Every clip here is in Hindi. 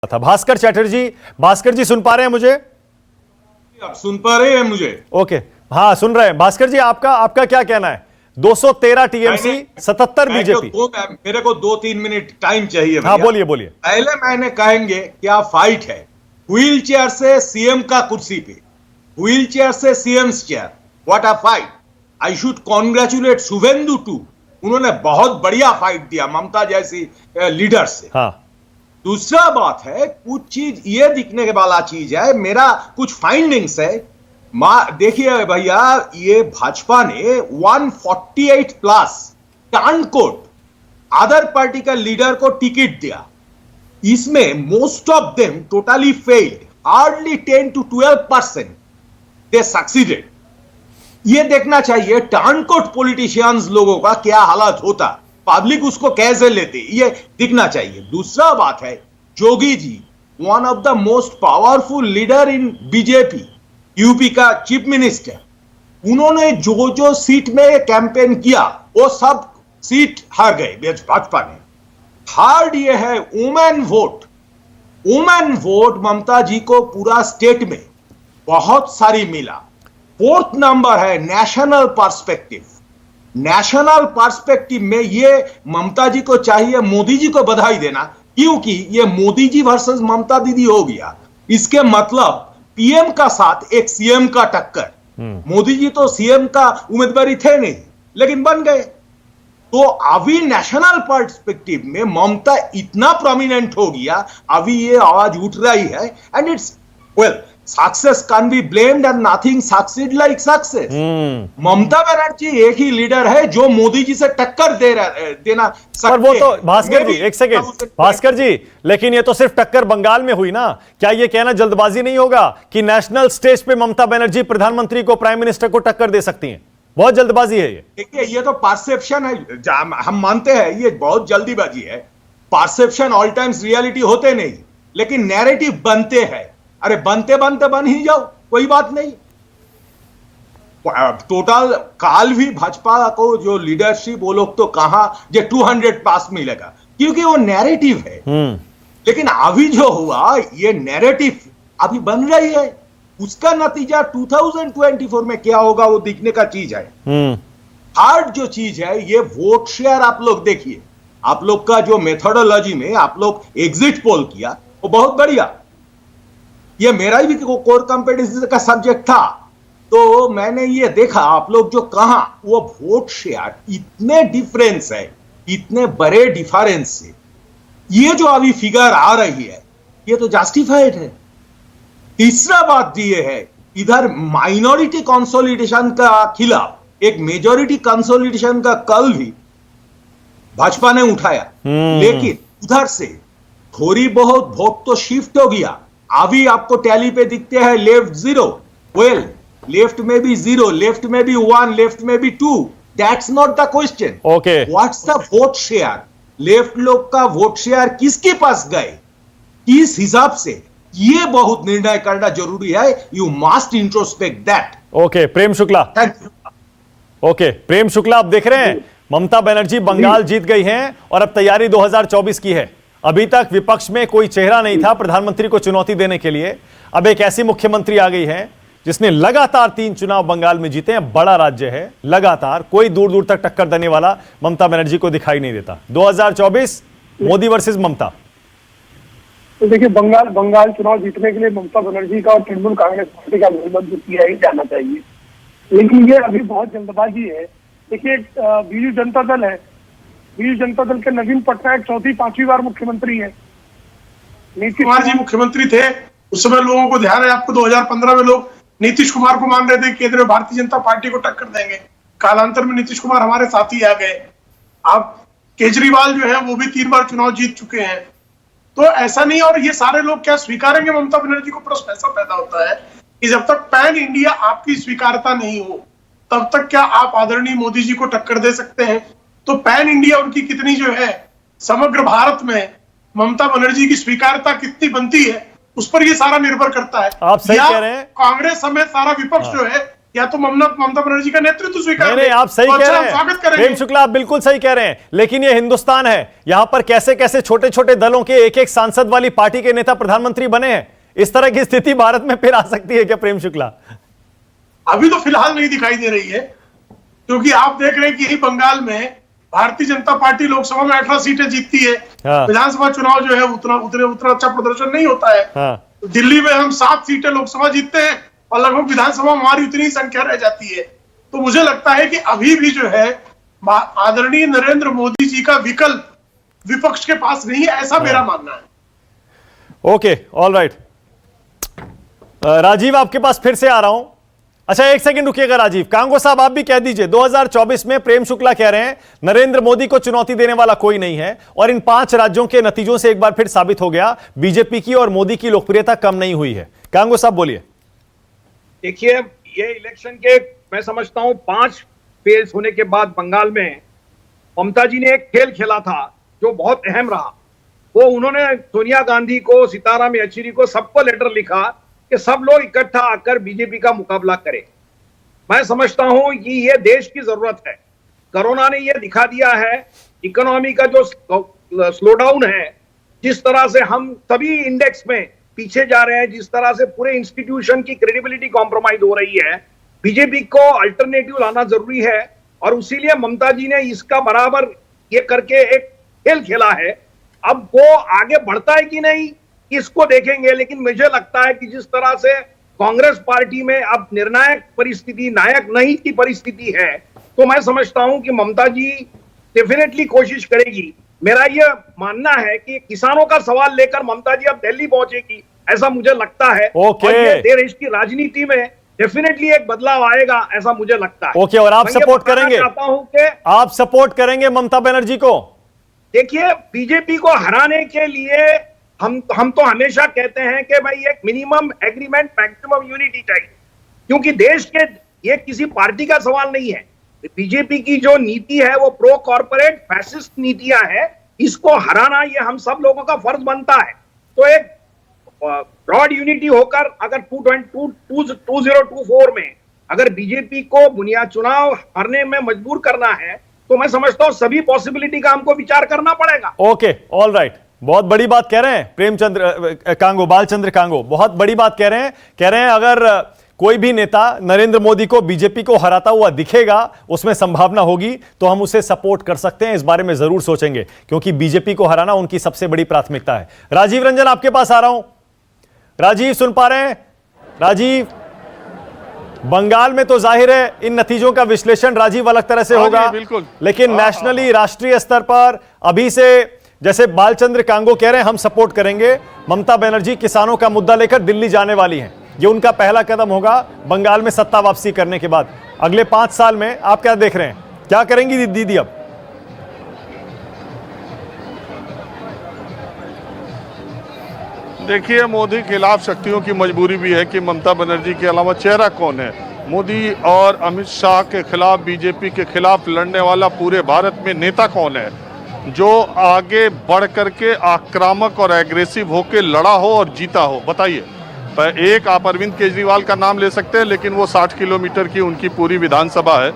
था। भास्कर जी सुन पा रहे हैं मुझे? आप सुन पा रहे हैं मुझे? ओके, हाँ सुन रहे हैं। भास्कर जी आपका क्या कहना है? 213 टीएमसी, 77 बीजेपी। मेरे को 2-3 मिनट टाइम चाहिए। हाँ बोलिए। पहले मैंने कहेंगे क्या फाइट है व्हील चेयर से सीएम का कुर्सी पे, व्हील चेयर से CM chair. What a fight. I should congratulate Shubhendu too, उन्होंने बहुत बढ़िया फाइट दिया ममता जैसी लीडर से। हाँ। दूसरा बात है, कुछ चीज ये दिखने के वाला चीज है, मेरा कुछ फाइंडिंग्स है। देखिए भैया, ये भाजपा ने 148 प्लस टर्नकोट अदर पार्टी का लीडर को टिकट दिया। इसमें most of them totally failed, hardly 10 to 12% they succeeded. ये देखना चाहिए टर्नकोट पॉलिटिशियंस लोगों का क्या हालत होता, पब्लिक उसको कैसे लेती, ये दिखना चाहिए। दूसरा बात है, Jogi ji one of the most powerful leader in BJP, UP का चीफ मिनिस्टर, उन्होंने जो सीट में कैंपेन किया वो सब सीट हार गए भाजपा ने। थर्ड ये है वुमेन वोट। वुमेन वोट ममता जी को पूरा स्टेट में बहुत सारी मिला। फोर्थ नंबर है नेशनल पर्सपेक्टिव। नेशनल पर्सपेक्टिव में ये ममता जी को चाहिए मोदी जी को बधाई देना, क्योंकि ये मोदी जी वर्सेस ममता दीदी हो गया। इसके मतलब पीएम का साथ एक सीएम का टक्कर। मोदी जी तो सीएम का उम्मीदवार थे नहीं, लेकिन बन गए। तो अभी नेशनल पर्सपेक्टिव में ममता इतना प्रोमिनेंट हो गया, अभी ये आवाज उठ रही है। And it's well, success can be blamed and nothing succeed like success. Mamata Banerjee एक ही लीडर है जो मोदी जी से टक्कर देना सकते। पर वो तो भास्कर जी, एक सेकेंड भास्कर जी, लेकिन ये तो सिर्फ टक्कर बंगाल में हुई ना। क्या ये कहना जल्दबाजी नहीं होगा कि नेशनल स्टेज पे ममता बनर्जी प्रधानमंत्री को, प्राइम मिनिस्टर को टक्कर दे सकती हैं? बहुत जल्दबाजी है ये। देखिए, ये तो परसेप्शन है, हम मानते हैं ये बहुत जल्दीबाजी है। परसेप्शन ऑल टाइम्स रियलिटी होते नहीं, लेकिन नैरेटिव बनते हैं। अरे बनते बन ही जाओ, कोई बात नहीं। टोटल काल भी भाजपा को जो लीडरशिप, वो लोग तो कहां जो 200 पास मिलेगा, क्योंकि वो नैरेटिव है। लेकिन अभी जो हुआ ये नैरेटिव अभी बन रही है, उसका नतीजा 2024 में क्या होगा वो दिखने का चीज है। थर्ड जो चीज है, ये वोट शेयर आप लोग देखिए। आप लोग का जो मेथोडोलॉजी में आप लोग एग्जिट पोल किया वो बहुत बढ़िया। ये मेरा भी कोर कॉम्पिटेंसी का सब्जेक्ट था, तो मैंने ये देखा आप लोग जो कहा वो वोट शेयर इतने डिफरेंस है, इतने बड़े डिफरेंस से ये जो अभी फिगर आ रही है ये तो जस्टिफाइड है। तीसरा बात ये है, इधर माइनॉरिटी कंसोलिडेशन का खिलाफ एक मेजॉरिटी कंसोलिडेशन का कल भी भाजपा ने उठाया, लेकिन उधर से थोड़ी बहुत वोट तो शिफ्ट हो गया। अभी आपको टैली पे दिखते हैं लेफ्ट 0, वेल लेफ्ट में भी 0, लेफ्ट में भी 1, लेफ्ट में भी 2। That's not the question. Okay, what's the vote share? Left लोग का वोट शेयर किसके पास गए, किस हिसाब से, ये बहुत निर्णय करना जरूरी है। You must introspect that. Okay Prem Shukla, okay Prem Shukla, आप देख रहे हैं ममता बनर्जी बंगाल जीत गई हैं और अब तैयारी 2024 की है। अभी तक विपक्ष में कोई चेहरा नहीं था प्रधानमंत्री को चुनौती देने के लिए। अब एक ऐसी मुख्यमंत्री आ गई है जिसने लगातार 3 चुनाव बंगाल में जीते हैं। बड़ा राज्य है, लगातार कोई दूर दूर तक टक्कर देने वाला ममता बनर्जी को दिखाई नहीं देता। 2024 मोदी वर्सेस ममता। तो देखिए, बंगाल चुनाव जीतने के लिए ममता बनर्जी का और तृणमूल कांग्रेस पार्टी का गठबंधन किया ही जाना चाहिए, लेकिन ये अभी बहुत जल्दबाजी है। देखिए, बीजू जनता दल है, बीजू जनता दल के नवीन पटनायक 4वीं-5वीं बार मुख्यमंत्री है। नीतीश कुमार जी मुख्यमंत्री थे, उस समय लोगों को ध्यान है आपको, 2015 में लोग नीतीश कुमार को मान रहे थे केंद्र में भारतीय जनता पार्टी को टक्कर देंगे। कालांतर में नीतीश कुमार हमारे साथ ही आ गए। अब केजरीवाल जो है वो भी 3 बार चुनाव जीत चुके हैं। तो ऐसा नहीं, और ये सारे लोग क्या स्वीकारेंगे ममता बनर्जी को? प्रश्न ऐसा पैदा होता है कि जब तक पैन इंडिया आपकी स्वीकारता नहीं हो, तब तक क्या आप आदरणीय मोदी जी को टक्कर दे सकते हैं? तो पैन इंडिया उनकी कितनी जो है, समग्र भारत में ममता बनर्जी की स्वीकारता कितनी बनती है, उस पर ये सारा निर्भर करता है। आप सही कह रहे हैं। कांग्रेस समेत सारा विपक्ष जो है या तो ममता बनर्जी का नेतृत्व स्वीकार नहीं, आप सही तो कह अच्छा, रहे हम हैं स्वागत करेंगे। प्रेम शुक्ला, आप बिल्कुल सही कह रहे हैं, लेकिन ये हिंदुस्तान है, यहां पर कैसे कैसे छोटे छोटे दलों के एक एक सांसद वाली पार्टी के नेता प्रधानमंत्री बने हैं। इस तरह की स्थिति भारत में फिर आ सकती है क्या प्रेम शुक्ला? अभी तो फिलहाल नहीं दिखाई दे रही है, क्योंकि आप देख रहे हैं कि यही बंगाल में भारतीय जनता पार्टी लोकसभा में 18 सीटें जीतती है। हाँ। विधानसभा चुनाव जो है उतना अच्छा प्रदर्शन नहीं होता है। हाँ। दिल्ली में हम 7 सीटें लोकसभा जीतते हैं और लगभग विधानसभा में हमारी उतनी ही संख्या रह जाती है। तो मुझे लगता है कि अभी भी जो है आदरणीय नरेंद्र मोदी जी का विकल्प विपक्ष के पास नहीं है, ऐसा मेरा मानना है। Okay, all right. राजीव, आपके पास फिर से आ रहा हूं। अच्छा, एक सेकंड रुकिएगा राजीव। कांगो साहब, आप भी कह दीजिए, 2024 में प्रेम शुक्ला कह रहे हैं नरेंद्र मोदी को चुनौती देने वाला कोई नहीं है, और इन 5 राज्यों के नतीजों से एक बार फिर साबित हो गया बीजेपी की और मोदी की लोकप्रियता कम नहीं हुई है। कांगो साहब बोलिए। देखिए, ये इलेक्शन के मैं समझता हूं 5 फेज होने के बाद बंगाल में ममता जी ने एक खेल खेला था जो बहुत अहम रहा। वो उन्होंने सोनिया गांधी को, सीताराम येचुरी को, सबको लेटर लिखा कि सब लोग इकट्ठा आकर बीजेपी का मुकाबला करें। मैं समझता हूं कि ये देश की जरूरत है। कोरोना ने ये दिखा दिया है, इकोनॉमी का जो स्लो डाउन है, जिस तरह से हम सभी इंडेक्स में पीछे जा रहे हैं, जिस तरह से पूरे इंस्टीट्यूशन की क्रेडिबिलिटी कॉम्प्रोमाइज हो रही है, बीजेपी को अल्टरनेटिव लाना जरूरी है। और इसीलिए ममता जी ने इसका बराबर ये करके एक खेल खेला है। अब वो आगे बढ़ता है कि नहीं इसको देखेंगे, लेकिन मुझे लगता है कि जिस तरह से कांग्रेस पार्टी में अब निर्णायक परिस्थिति, नायक नहीं की परिस्थिति है, तो मैं समझता हूं कि ममता जी डेफिनेटली कोशिश करेगी। मेरा यह मानना है कि किसानों का सवाल लेकर ममता जी अब दिल्ली पहुंचेगी, ऐसा मुझे लगता है। ओके। और ये देश की राजनीति में डेफिनेटली एक बदलाव आएगा, ऐसा मुझे लगता है। ओके, और आप मैं ये सपोर्ट बताना करेंगे? चाहता हूं कि आप सपोर्ट करेंगे ममता बनर्जी को? देखिए, बीजेपी को हराने के लिए हम तो हमेशा कहते हैं कि भाई एक मिनिमम एग्रीमेंट, मैक्सिमम यूनिटी चाहिए, क्योंकि देश के ये किसी पार्टी का सवाल नहीं है। बीजेपी की जो नीति है वो प्रो कॉर्पोरेट फैसिस्ट नीतियां है, इसको हराना ये हम सब लोगों का फर्ज बनता है। तो एक ब्रॉड यूनिटी होकर अगर 2024 में अगर बीजेपी को बुनियाद चुनाव हारने में मजबूर करना है, तो मैं समझता हूं सभी पॉसिबिलिटी का हमको विचार करना पड़ेगा। Okay, all right. बहुत बड़ी बात कह रहे हैं प्रेमचंद्र कांगो, बालचंद्र कांगो, बहुत बड़ी बात कह रहे हैं अगर कोई भी नेता नरेंद्र मोदी को, बीजेपी को हराता हुआ दिखेगा, उसमें संभावना होगी, तो हम उसे सपोर्ट कर सकते हैं। इस बारे में जरूर सोचेंगे, क्योंकि बीजेपी को हराना उनकी सबसे बड़ी प्राथमिकता है। राजीव रंजन, आपके पास आ रहा हूं। राजीव, सुन पा रहे हैं? राजीव, बंगाल में तो जाहिर है इन नतीजों का विश्लेषण राजीव अलग तरह से होगा, बिल्कुल, लेकिन नेशनली, राष्ट्रीय स्तर पर अभी से, जैसे बालचंद्र कांगो कह रहे हैं, हम सपोर्ट करेंगे। ममता बनर्जी किसानों का मुद्दा लेकर दिल्ली जाने वाली हैं। ये उनका पहला कदम होगा बंगाल में सत्ता वापसी करने के बाद। अगले 5 साल में आप क्या देख रहे हैं, क्या करेंगी दीदी अब? देखिए, मोदी खिलाफ शक्तियों की मजबूरी भी है कि ममता बनर्जी के अलावा चेहरा कौन है। मोदी और अमित शाह के खिलाफ, बीजेपी के खिलाफ लड़ने वाला पूरे भारत में नेता कौन है जो आगे बढ़ करके आक्रामक और एग्रेसिव होकर लड़ा हो और जीता हो? बताइए। एक आप अरविंद केजरीवाल का नाम ले सकते हैं, लेकिन वो 60 किलोमीटर की उनकी पूरी विधानसभा है।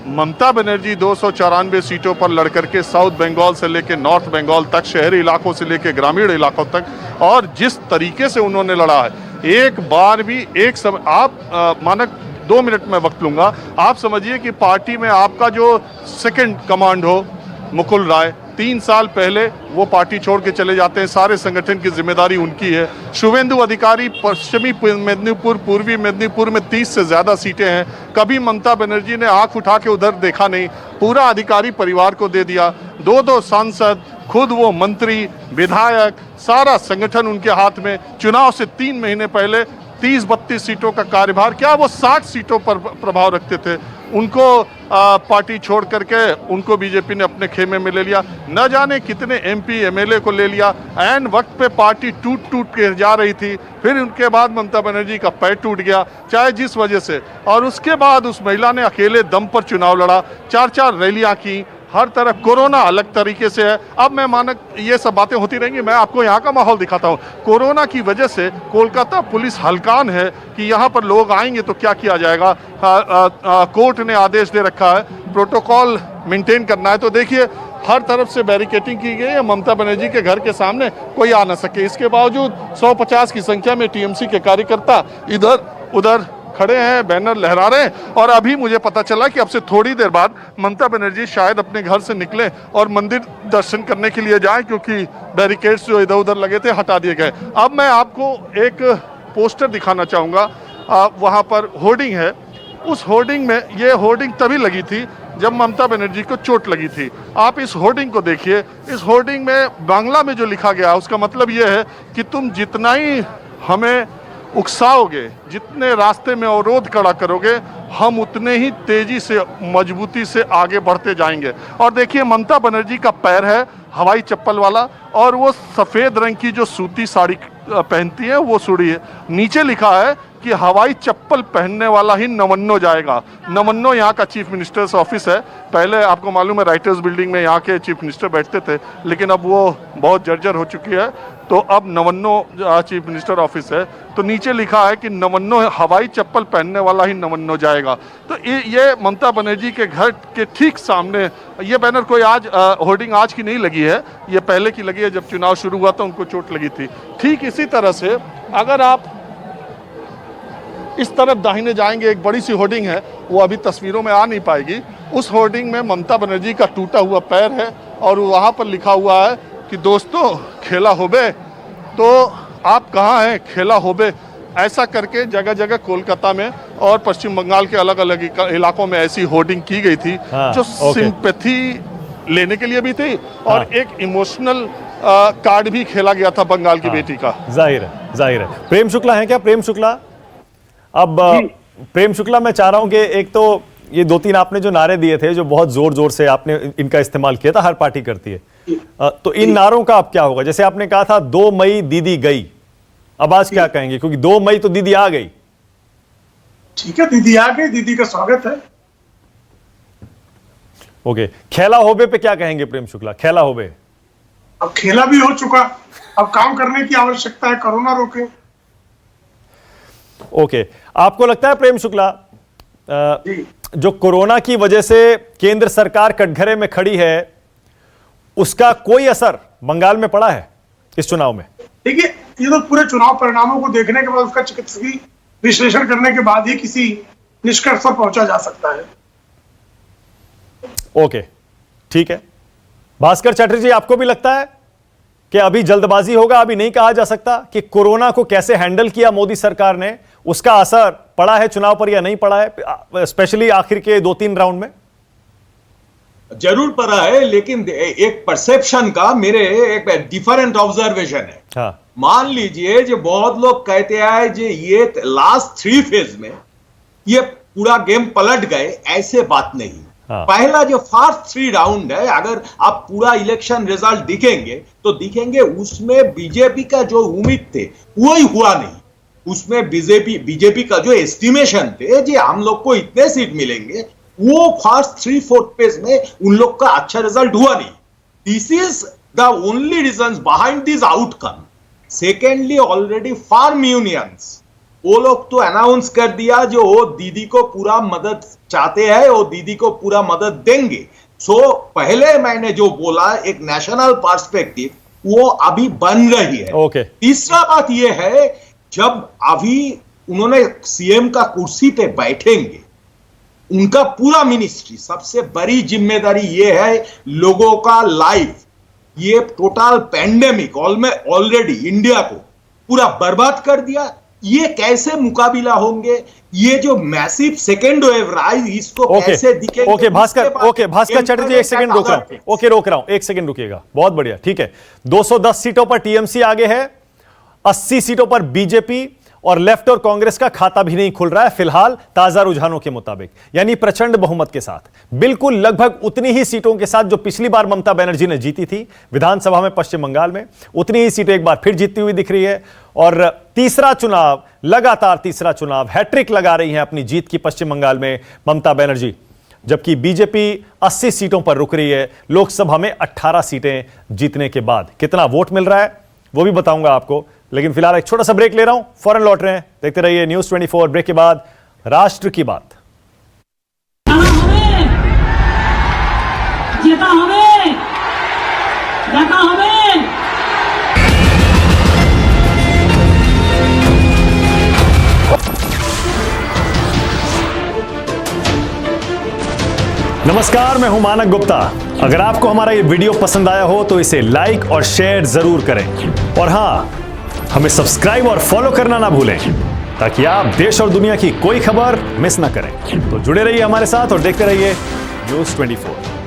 ममता बनर्जी 294 सीटों पर लड़ करके साउथ बंगाल से लेकर नॉर्थ बंगाल तक, शहरी इलाकों से लेकर ग्रामीण इलाकों तक, और जिस तरीके से उन्होंने लड़ा है, एक बार भी एक समय आप मानक 2 मिनट में वक्त लूंगा, आप समझिए कि पार्टी में आपका जो सेकंड कमांड हो, मुकुल राय, 3 साल पहले वो पार्टी छोड़ के चले जाते हैं। सारे संगठन की जिम्मेदारी उनकी है। शुभेंदु अधिकारी पश्चिमी मेदिनीपुर, पूर्वी मेदिनीपुर में 30 से ज्यादा सीटें हैं। कभी ममता बनर्जी ने आंख उठा के उधर देखा नहीं, पूरा अधिकारी परिवार को दे दिया। 2-2 सांसद, खुद वो मंत्री, विधायक, सारा संगठन उनके हाथ में। चुनाव से 3 महीने पहले 30-32 सीटों का कार्यभार, क्या वो 60 सीटों पर प्रभाव रखते थे? उनको पार्टी छोड़ करके उनको बीजेपी ने अपने खेमे में ले लिया। न जाने कितने एमपी एमएलए को ले लिया। ऐन वक्त पे पार्टी टूट के जा रही थी, फिर उनके बाद ममता बनर्जी का पैर टूट गया, चाहे जिस वजह से, और उसके बाद उस महिला ने अकेले दम पर चुनाव लड़ा, 4-4 रैलियां की, हर तरफ कोरोना अलग तरीके से है। अब मैं मानक ये सब बातें होती रहेंगी, मैं आपको यहाँ का माहौल दिखाता हूँ। कोरोना की वजह से कोलकाता पुलिस हलकान है कि यहाँ पर लोग आएंगे तो क्या किया जाएगा। कोर्ट ने आदेश दे रखा है प्रोटोकॉल मेंटेन करना है। तो देखिए हर तरफ से बैरिकेटिंग की गई है, ममता बनर्जी के घर के सामने कोई आ ना सके। इसके बावजूद 150 की संख्या में टीएमसी के कार्यकर्ता इधर उधर खड़े हैं, बैनर लहरा रहे हैं। और अभी मुझे पता चला कि अब से थोड़ी देर बाद ममता बनर्जी शायद अपने घर से निकले और मंदिर दर्शन करने के लिए जाएं, क्योंकि बैरिकेड्स जो इधर उधर लगे थे हटा दिए गए। अब मैं आपको एक पोस्टर दिखाना चाहूँगा, वहाँ पर होर्डिंग है। उस होर्डिंग में, ये होर्डिंग तभी लगी थी जब ममता बनर्जी को चोट लगी थी। आप इस होर्डिंग को देखिए। इस होर्डिंग में बांग्ला में जो लिखा गया उसका मतलब ये है कि तुम जितना ही हमें उकसाओगे, जितने रास्ते में अवरोध खड़ा करोगे, हम उतने ही तेजी से मजबूती से आगे बढ़ते जाएंगे। और देखिए ममता बनर्जी का पैर है हवाई चप्पल वाला, और वो सफ़ेद रंग की जो सूती साड़ी पहनती है वो सूड़ी है। नीचे लिखा है कि हवाई चप्पल पहनने वाला ही नवन्नो जाएगा। नवन्नो यहाँ का चीफ मिनिस्टर्स ऑफिस है। पहले आपको मालूम है राइटर्स बिल्डिंग में यहाँ के चीफ मिनिस्टर बैठते थे, लेकिन अब वो बहुत जर्जर हो चुकी है, तो अब नवन्नो चीफ मिनिस्टर ऑफिस है। तो नीचे लिखा है कि नवन्नो हवाई चप्पल पहनने वाला ही नवन्नो जाएगा। तो ये ममता बनर्जी के घर के ठीक सामने ये बैनर कोई आज होर्डिंग आज की नहीं लगी है, ये पहले की लगी है। जब चुनाव शुरू हुआ था उनको चोट लगी थी। ठीक इसी तरह से अगर आप इस तरफ दाहिने जाएंगे, एक बड़ी सी होर्डिंग है, वो अभी तस्वीरों में आ नहीं पाएगी। उस होर्डिंग में ममता बनर्जी का टूटा हुआ पैर है और वहाँ पर लिखा हुआ है कि दोस्तों खेला होबे। तो आप कहाँ हैं, खेला होबे। ऐसा करके जगह जगह कोलकाता में और पश्चिम बंगाल के अलग अलग इलाकों में ऐसी होर्डिंग की गई थी, जो सिंपैथी लेने के लिए भी थी और एक इमोशनल कार्ड भी खेला गया था बंगाल की बेटी का। जाहिर है। प्रेम शुक्ला है क्या? प्रेम शुक्ला, अब प्रेम शुक्ला मैं चाह रहा हूं कि एक तो ये 2-3 आपने जो नारे दिए थे, जो बहुत जोर जोर से आपने इनका इस्तेमाल किया था, हर पार्टी करती है, तो इन नारों का अब क्या होगा? जैसे आपने कहा था 2 मई दीदी गई, अब आज क्या कहेंगे? क्योंकि 2 मई तो दीदी आ गई। ठीक है, दीदी आ गई, दीदी का स्वागत है। ओके, खेला होबे पे क्या कहेंगे प्रेम शुक्ला? खेला होबे, अब खेला भी हो चुका, अब काम करने की आवश्यकता है, कोरोना रोके। ओके, आपको लगता है प्रेम शुक्ला जो कोरोना की वजह से केंद्र सरकार कटघरे में खड़ी है, उसका कोई असर बंगाल में पड़ा है इस चुनाव में? देखिए, ये तो पूरे चुनाव परिणामों को देखने के बाद, उसका चिकित्सकीय विश्लेषण करने के बाद ही किसी निष्कर्ष पर पहुंचा जा सकता है। ओके, ठीक है। भास्कर चटर्जी, आपको भी लगता है कि अभी जल्दबाजी होगा, अभी नहीं कहा जा सकता कि कोरोना को कैसे हैंडल किया मोदी सरकार ने, उसका असर पड़ा है चुनाव पर या नहीं पड़ा है, स्पेशली आखिर के 2-3 राउंड में? जरूर पड़ा है, लेकिन एक परसेप्शन का मेरे एक डिफरेंट ऑब्जर्वेशन है। हाँ। मान लीजिए जो बहुत लोग कहते हैं जो ये लास्ट 3 फेज में ये पूरा गेम पलट गए, ऐसे बात नहीं। हाँ। पहला जो फर्स्ट 3 राउंड है, अगर आप पूरा इलेक्शन रिजल्ट दिखेंगे तो दिखेंगे उसमें बीजेपी का जो उम्मीद थे वही हुआ नहीं। उसमें बीजेपी का जो एस्टिमेशन थे जी हम लोग को इतने सीट मिलेंगे, वो फर्स्ट 3-4 फेज में उन लोग का अच्छा रिजल्ट हुआ नहीं। This is the only reason behind this outcome. Secondly, already farm unions वो लोग तो अनाउंस कर दिया जो वो दीदी को पूरा मदद चाहते हैं, वो दीदी को पूरा मदद देंगे। सो पहले मैंने जो बोला एक नेशनल पर्सपेक्टिव वो अभी बन रही है। ओके। तीसरा बात ये है, जब अभी उन्होंने सीएम का कुर्सी पे बैठेंगे, उनका पूरा मिनिस्ट्री, सबसे बड़ी जिम्मेदारी ये है लोगों का लाइफ। ये टोटल पैंडेमिक ऑलरेडी इंडिया को पूरा बर्बाद कर दिया। ये कैसे मुकाबला होंगे? ये जो मैसिव सेकेंड वेव राइज, इसको कैसे दिखेंगे? ओके भास्कर चटर्जी, 1 सेकंड रोक रहा हूं। ओके, रोक रहा हूं, 1 सेकंड रुकिएगा। बहुत बढ़िया, ठीक है। 210 सीटों पर टीएमसी आगे है, 80 सीटों पर बीजेपी, और लेफ्ट और कांग्रेस का खाता भी नहीं खुल रहा है फिलहाल ताजा रुझानों के मुताबिक, यानी प्रचंड बहुमत के साथ, बिल्कुल लगभग उतनी ही सीटों के साथ जो पिछली बार ममता बनर्जी ने जीती थी विधानसभा में पश्चिम बंगाल में, उतनी ही सीटें एक बार फिर जीतती हुई दिख रही है। और तीसरा चुनाव, लगातार तीसरा चुनाव, हैट्रिक लगा रही हैं अपनी जीत की पश्चिम बंगाल में ममता बनर्जी। जबकि बीजेपी 80 सीटों पर रुक रही है लोकसभा में 18 सीटें जीतने के बाद। कितना वोट मिल रहा है वो भी बताऊंगा आपको, लेकिन फिलहाल एक छोटा सा ब्रेक ले रहा हूं, फौरन लौट रहे हैं। देखते रहिए न्यूज़ 24। ब्रेक के बाद राष्ट्र की बात। नमस्कार, मैं हूं मानक गुप्ता। अगर आपको हमारा ये वीडियो पसंद आया हो तो इसे लाइक और शेयर जरूर करें, और हां, हमें सब्सक्राइब और फॉलो करना ना भूलें ताकि आप देश और दुनिया की कोई खबर मिस ना करें। तो जुड़े रहिए हमारे साथ और देखते रहिए न्यूज़ 24।